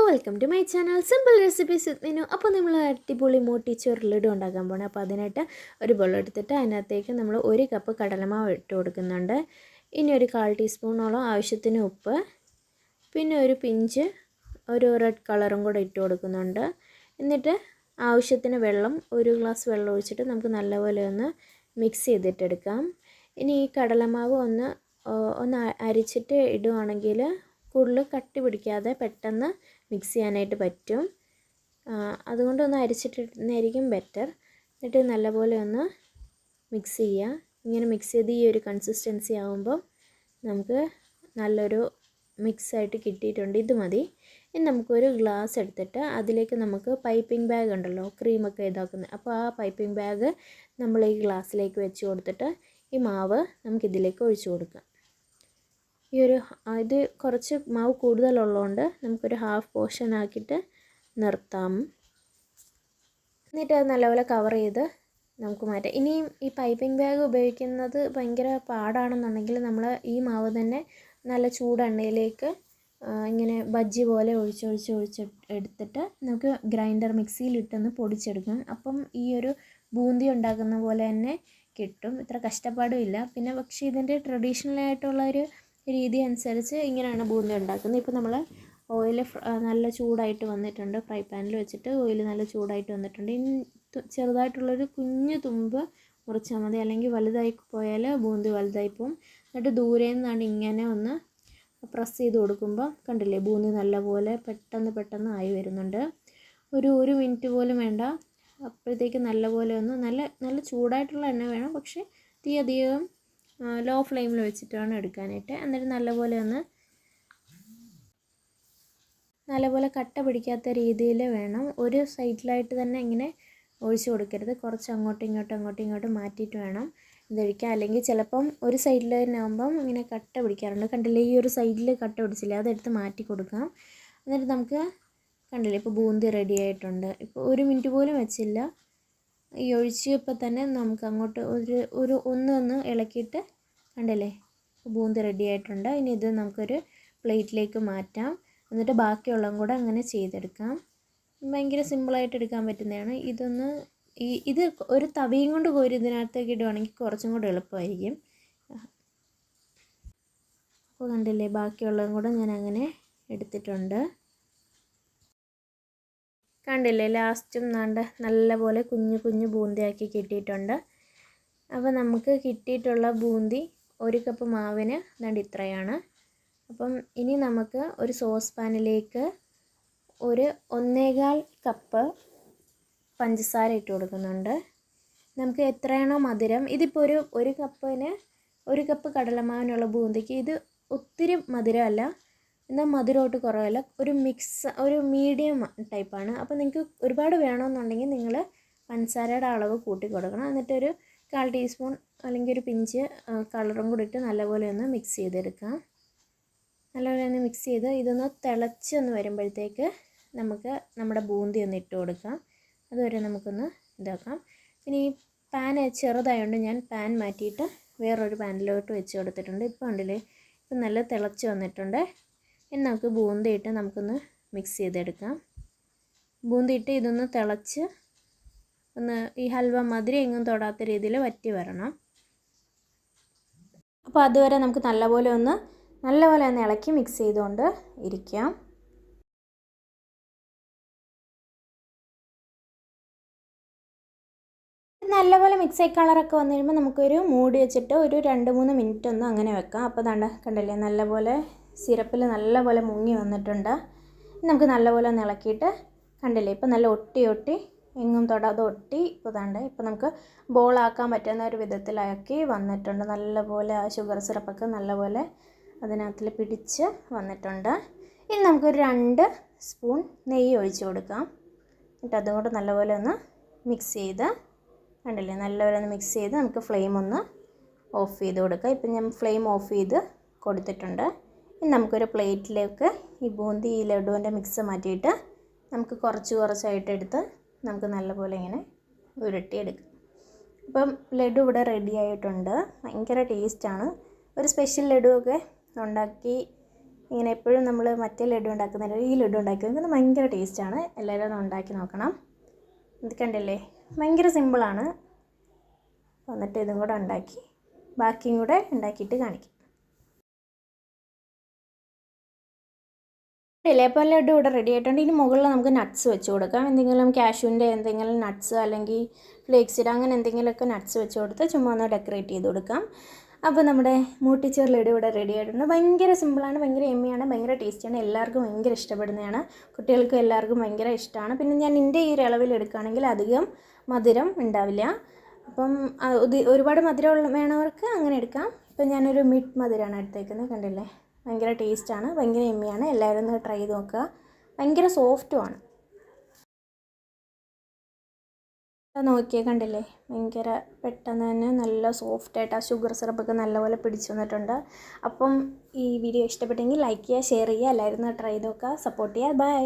Welcome to my channel simple recipes with Meenu. അപ്പോൾ നമ്മൾ അടിപൊളി മോട്ടിച്ചോർ ലഡു ഉണ്ടാക്കാൻ പോകണം. അപ്പോൾ അതിനായിട്ട് ഒരു ബോൾ എടുത്തിട്ട് അതിനകത്തേക്ക് നമ്മൾ 1 കപ്പ് കടലമാവ് ഇട്ട് കൊടുക്കുന്നുണ്ട്. ഇനി ഒരു 1/4 ടീസ്പൂണോളം ആവശ്യത്തിന് ഉപ്പ്, പിന്നെ ഒരു പിഞ്ച് ഒരു റെഡ് കളറും കൂടെ ഇട്ട് കൊടുക്കുന്നുണ്ട്. എന്നിട്ട് ആവശ്യത്തിന് വെള്ളം, 1 ഗ്ലാസ് വെള്ളം ഒഴിച്ചിട്ട് നമുക്ക് നല്ലപോലെ ഒന്ന് മിക്സ് ചെയ്തിട്ടെടുക്കാം. ഇനി ഈ കടലമാവ് ഒന്ന് അരിച്ചിട്ട് ഇടുവാണെങ്കിൽ കൂടുതൽ കട്ടി പിടിക്കാതെ പെട്ടെന്ന് മിക്സ് ചെയ്യാനായിട്ട് പറ്റും. അതുകൊണ്ടൊന്ന് അരിച്ചിട്ടിരുന്നായിരിക്കും ബെറ്റർ. എന്നിട്ട് നല്ലപോലെ ഒന്ന് മിക്സ് ചെയ്യുക. ഇങ്ങനെ മിക്സ് ചെയ്ത് ഈ ഒരു കൺസിസ്റ്റൻസി ആകുമ്പോൾ നമുക്ക് നല്ലൊരു മിക്സായിട്ട് കിട്ടിയിട്ടുണ്ട്. ഇത് മതി. ഇനി നമുക്കൊരു ഗ്ലാസ് എടുത്തിട്ട് അതിലേക്ക് നമുക്ക് പൈപ്പിംഗ് ബാഗ് ഉണ്ടല്ലോ, ക്രീമൊക്കെ ഇതാക്കുന്നത്, അപ്പോൾ ആ പൈപ്പിംഗ് ബാഗ് നമ്മൾ ഈ ഗ്ലാസ്സിലേക്ക് വെച്ച് കൊടുത്തിട്ട് ഈ മാവ് നമുക്കിതിലേക്ക് ഒഴിച്ചു കൊടുക്കാം. ഇത് കുറച്ച് മാവ് കൂടുതലുള്ളതുകൊണ്ട് നമുക്കൊരു ഹാഫ് പോർഷൻ ആക്കിയിട്ട് നിർത്താം. എന്നിട്ട് അത് നല്ലപോലെ കവർ ചെയ്ത് നമുക്ക് മാറ്റാം. ഇനിയും ഈ പൈപ്പിംഗ് ബാഗ് ഉപയോഗിക്കുന്നത് ഭയങ്കര പാടാണെന്നുണ്ടെങ്കിൽ നമ്മൾ ഈ മാവ് തന്നെ നല്ല ചൂടെണ്ണയിലേക്ക് ഇങ്ങനെ ബജ്ജി പോലെ ഒഴിച്ച് എടുത്തിട്ട് നമുക്ക് ഗ്രൈൻഡർ മിക്സിയിലിട്ടൊന്ന് പൊടിച്ചെടുക്കും. അപ്പം ഈ ഒരു ബൂന്തി ഉണ്ടാക്കുന്ന പോലെ തന്നെ കിട്ടും. ഇത്ര കഷ്ടപ്പാടും ഇല്ല. പിന്നെ പക്ഷേ ഇതിൻ്റെ ട്രഡീഷണലായിട്ടുള്ളൊരു രീതി അനുസരിച്ച് ഇങ്ങനെയാണ് ബൂന്തി ഉണ്ടാക്കുന്നത്. ഇപ്പോൾ നമ്മൾ ഓയിൽ നല്ല ചൂടായിട്ട് വന്നിട്ടുണ്ട്. ഫ്രൈ പാനിൽ വെച്ചിട്ട് ഓയിൽ നല്ല ചൂടായിട്ട് വന്നിട്ടുണ്ട്. ഇനി ചെറുതായിട്ടുള്ളൊരു കുഞ്ഞു തുമ്പ് മുറിച്ചാൽ മതി, അല്ലെങ്കിൽ വലുതായി പോയാൽ ബൂന്തി വലുതായി പോകും. എന്നിട്ട് ദൂരെ നിന്നാണ് ഇങ്ങനെ ഒന്ന് പ്രസ് ചെയ്ത് കൊടുക്കുമ്പോൾ കണ്ടില്ലേ, ബൂന്തി നല്ലപോലെ പെട്ടെന്ന് ആയി വരുന്നുണ്ട്. ഒരു മിനിറ്റ് പോലും വേണ്ട. അപ്പോഴത്തേക്ക് നല്ലപോലെ ഒന്ന് നല്ല ചൂടായിട്ടുള്ള എണ്ണ വേണം, പക്ഷേ തീ അധികം ലോ ഫ്ലെയിമിൽ വെച്ചിട്ടാണ് എടുക്കാനായിട്ട്. എന്നിട്ട് നല്ലപോലെ കട്ട പിടിക്കാത്ത രീതിയിൽ വേണം. ഒരു സൈഡിലായിട്ട് തന്നെ ഇങ്ങനെ ഒഴിച്ച് കൊടുക്കരുത്. കുറച്ച് അങ്ങോട്ടും ഇങ്ങോട്ടും മാറ്റിയിട്ട് വേണം ഇതൊഴിക്കാൻ. അല്ലെങ്കിൽ ചിലപ്പം ഒരു സൈഡിൽ തന്നെ ആകുമ്പം ഇങ്ങനെ കട്ട പിടിക്കാറുണ്ട്. കണ്ടില്ലേ, ഈ ഒരു സൈഡിൽ കട്ട പിടിച്ചില്ല, അതെടുത്ത് മാറ്റി കൊടുക്കാം. എന്നിട്ട് നമുക്ക് കണ്ടില്ലേ, ഇപ്പോൾ ബൂന്തി റെഡി ആയിട്ടുണ്ട്. ഇപ്പോൾ 1 മിനിറ്റ് പോലും വെച്ചില്ല. ഈ ഒഴിച്ചപ്പോൾ തന്നെ നമുക്ക് അങ്ങോട്ട് ഒന്ന് ഇളക്കിയിട്ട് കണ്ടില്ലേ, ബൂന്തി റെഡി ആയിട്ടുണ്ട്. ഇനി ഇത് നമുക്കൊരു പ്ലേറ്റിലേക്ക് മാറ്റാം. എന്നിട്ട് ബാക്കിയുള്ളതും കൂടെ അങ്ങനെ ചെയ്തെടുക്കാം. ഭയങ്കര സിമ്പിളായിട്ട് എടുക്കാൻ പറ്റുന്നതാണ്. ഇത് ഒരു തവിയും കൊണ്ട് കോരി ഇതിനകത്തേക്ക് ഇടുവാണെങ്കിൽ കുറച്ചും കൂടെ എളുപ്പമായിരിക്കും. അപ്പോൾ കണ്ടില്ലേ, ബാക്കിയുള്ളതും കൂടെ ഞാൻ അങ്ങനെ എടുത്തിട്ടുണ്ട്. കണ്ടില്ലേ, ലാസ്റ്റും നല്ലപോലെ കുഞ്ഞു ബൂന്തിയാക്കി കിട്ടിയിട്ടുണ്ട്. അപ്പോൾ നമുക്ക് കിട്ടിയിട്ടുള്ള ബൂന്തി 1 കപ്പ് മാവിന് ഇത്രയാണ്. അപ്പം ഇനി നമുക്ക് ഒരു സോസ് പാനിലേക്ക് ഒരു 1.25 കപ്പ് പഞ്ചസാര ഇട്ട് കൊടുക്കുന്നുണ്ട്. നമുക്ക് എത്രയാണോ മധുരം, ഇതിപ്പോൾ ഒരു കപ്പിന് 1 കപ്പ് കടലമാവിനുള്ള ബൂന്തിക്ക് ഇത് ഒത്തിരി മധുരമല്ല, എന്നാൽ മധുരമായിട്ട് കുറവല്ല, ഒരു മീഡിയം ടൈപ്പാണ്. അപ്പോൾ നിങ്ങൾക്ക് ഒരുപാട് വേണമെന്നുണ്ടെങ്കിൽ നിങ്ങൾ പഞ്ചസാരയുടെ അളവ് കൂട്ടി കൊടുക്കണം. എന്നിട്ടൊരു 1/4 ടീസ്പൂൺ അല്ലെങ്കിൽ ഒരു പിഞ്ച് കളറും കൂടി ഇട്ട് നല്ലപോലെ ഒന്ന് മിക്സ് ചെയ്തെടുക്കാം. നല്ലപോലെ ഒന്ന് മിക്സ് ചെയ്ത് ഇതൊന്ന് തിളച്ചൊന്ന് വരുമ്പോഴത്തേക്ക് നമുക്ക് നമ്മുടെ ബൂന്തി ഒന്ന് ഇട്ട് കൊടുക്കാം. അതുവരെ നമുക്കൊന്ന് ഇതാക്കാം. പിന്നെ ഈ പാൻ ചെറുതായതുകൊണ്ട് ഞാൻ പാൻ മാറ്റിയിട്ട് വേറൊരു പാനിലോട്ട് വെച്ച് കൊടുത്തിട്ടുണ്ട്. ഇപ്പോൾ ഉണ്ടല്ലേ, ഇപ്പം നല്ല തിളച്ച് വന്നിട്ടുണ്ട്. ഇനി നമുക്ക് ബൂന്തി ഇട്ട് നമുക്കൊന്ന് മിക്സ് ചെയ്തെടുക്കാം. ബൂന്തി ഇട്ട് ഇതൊന്ന് തിളച്ച് ഈ ഹൽവ മധുരം എങ്ങും തൊടാത്ത രീതിയിൽ വറ്റി വരണം. അപ്പോൾ അതുവരെ നമുക്ക് നല്ലപോലെ ഒന്ന് ഇളക്കി മിക്സ് ചെയ്തുകൊണ്ട് ഇരിക്കാം. നല്ലപോലെ മിക്സായി കളറൊക്കെ വന്നു കഴിയുമ്പോൾ നമുക്കൊരു മൂടി വെച്ചിട്ട് ഒരു 2-3 മിനിറ്റ് ഒന്ന് അങ്ങനെ വെക്കാം. അപ്പോൾ കണ്ടില്ലേ, നല്ലപോലെ സിറപ്പിൽ നല്ലപോലെ മുങ്ങി വന്നിട്ടുണ്ട്. നമുക്ക് നല്ലപോലെ ഒന്ന് ഇളക്കിയിട്ട് കണ്ടില്ലേ, ഇപ്പോൾ നല്ല ഒട്ടി എങ്ങും തൊടാതെ ഒട്ടി. ഇപ്പോൾ നമുക്ക് ബോളാക്കാൻ പറ്റുന്ന ഒരു വിധത്തിലാക്കി വന്നിട്ടുണ്ട്. നല്ലപോലെ ആ ഷുഗർ സിറപ്പൊക്കെ നല്ലപോലെ അതിനകത്തിൽ പിടിച്ച് വന്നിട്ടുണ്ട്. ഇനി നമുക്കൊരു 2 സ്പൂൺ നെയ്യ് ഒഴിച്ച് കൊടുക്കാം. എന്നിട്ട് അതും കൂടെ നല്ലപോലെ ഒന്ന് മിക്സ് ചെയ്ത് കണ്ടില്ലേ, നല്ലപോലെ ഒന്ന് മിക്സ് ചെയ്ത് നമുക്ക് ഫ്ലെയിം ഒന്ന് ഓഫ് ചെയ്ത് കൊടുക്കാം. ഇപ്പം ഞാൻ ഫ്ലെയിം ഓഫ് ചെയ്ത് കൊടുത്തിട്ടുണ്ട്. ഇനി നമുക്കൊരു പ്ലേറ്റിലേക്ക് ഈ ബൂന്തി ഈ ലഡുവിൻ്റെ മിക്സ് മാറ്റിയിട്ട് നമുക്ക് കുറച്ചായിട്ട് എടുത്ത് നമുക്ക് നല്ലപോലെ ഇങ്ങനെ ഉരുട്ടിയെടുക്കാം. അപ്പം ലഡു ഇവിടെ റെഡി ആയിട്ടുണ്ട്. ഭയങ്കര ടേസ്റ്റാണ്. ഒരു സ്പെഷ്യൽ ലഡുവൊക്കെ ഉണ്ടാക്കി ഇങ്ങനെ എപ്പോഴും നമ്മൾ മറ്റേ ലഡു ഉണ്ടാക്കുന്നില്ല, ഈ ലഡു ഉണ്ടാക്കി നോക്കുന്നത് ഭയങ്കര ടേസ്റ്റാണ്. എല്ലാവരും ഒന്ന് ഉണ്ടാക്കി നോക്കണം. ഇത് കണ്ടില്ലേ, ഭയങ്കര സിമ്പിളാണ്. എന്നിട്ട് ഇതും കൂടെ ഉണ്ടാക്കി ബാക്കിയും കൂടെ ഉണ്ടാക്കിയിട്ട് കാണിക്കും. അപ്പോൾ ലഡു ഇവിടെ റെഡി ആയിട്ടുണ്ട്. ഇനി മുകളിൽ നമുക്ക് നട്ട്സ് വെച്ച് കൊടുക്കാം. എന്തെങ്കിലും കാഷ്യൂവിൻ്റെ എന്തെങ്കിലും നട്ട്സ് അല്ലെങ്കിൽ ഫ്ലേക്സിഡ് അങ്ങനെ എന്തെങ്കിലുമൊക്കെ നട്ട്സ് വെച്ച് കൊടുത്ത് ചുമ്മാ ഒന്ന് ഡെക്കറേറ്റ് ചെയ്ത് കൊടുക്കാം. അപ്പോൾ നമ്മുടെ മൂട്ടിച്ചോർ ലഡു ഇവിടെ റെഡി ആയിട്ടുണ്ട്. ഭയങ്കര സിമ്പിളാണ്, ഭയങ്കര എമ്മിയാണ്, ഭയങ്കര ടേസ്റ്റിയാണ്. എല്ലാവർക്കും ഭയങ്കര ഇഷ്ടപ്പെടുന്നതാണ്. കുട്ടികൾക്കും എല്ലാവർക്കും ഭയങ്കര ഇഷ്ടമാണ്. പിന്നെ ഞാൻ എൻ്റെ ഈ ഒരു അളവിൽ എടുക്കുകയാണെങ്കിൽ അധികം മധുരം ഉണ്ടാവില്ല. അപ്പം ഒരുപാട് മധുരം വേണവർക്ക് അങ്ങനെ എടുക്കാം. ഇപ്പം ഞാനൊരു മിഡ് മധുരമാണ് എടുത്തേക്കുന്നത്. കണ്ടില്ലേ, ഭയങ്കര ടേസ്റ്റാണ്, ഭയങ്കര എമ്മിയാണ്. എല്ലാവരും ഒന്ന് ട്രൈ ചെയ്ത് നോക്കുക. ഭയങ്കര സോഫ്റ്റുമാണ്. നോക്കിയേ, കണ്ടില്ലേ, ഭയങ്കര പെട്ടെന്ന് തന്നെ നല്ല സോഫ്റ്റായിട്ട് ആ ഷുഗർ സിറപ്പൊക്കെ നല്ലപോലെ പിടിച്ചു വന്നിട്ടുണ്ട്. അപ്പം ഈ വീഡിയോ ഇഷ്ടപ്പെട്ടെങ്കിൽ ലൈക്ക് ചെയ്യുക, ഷെയർ ചെയ്യുക, എല്ലാവരും ട്രൈ ചെയ്ത് നോക്കുക, സപ്പോർട്ട് ചെയ്യുക. ബൈ.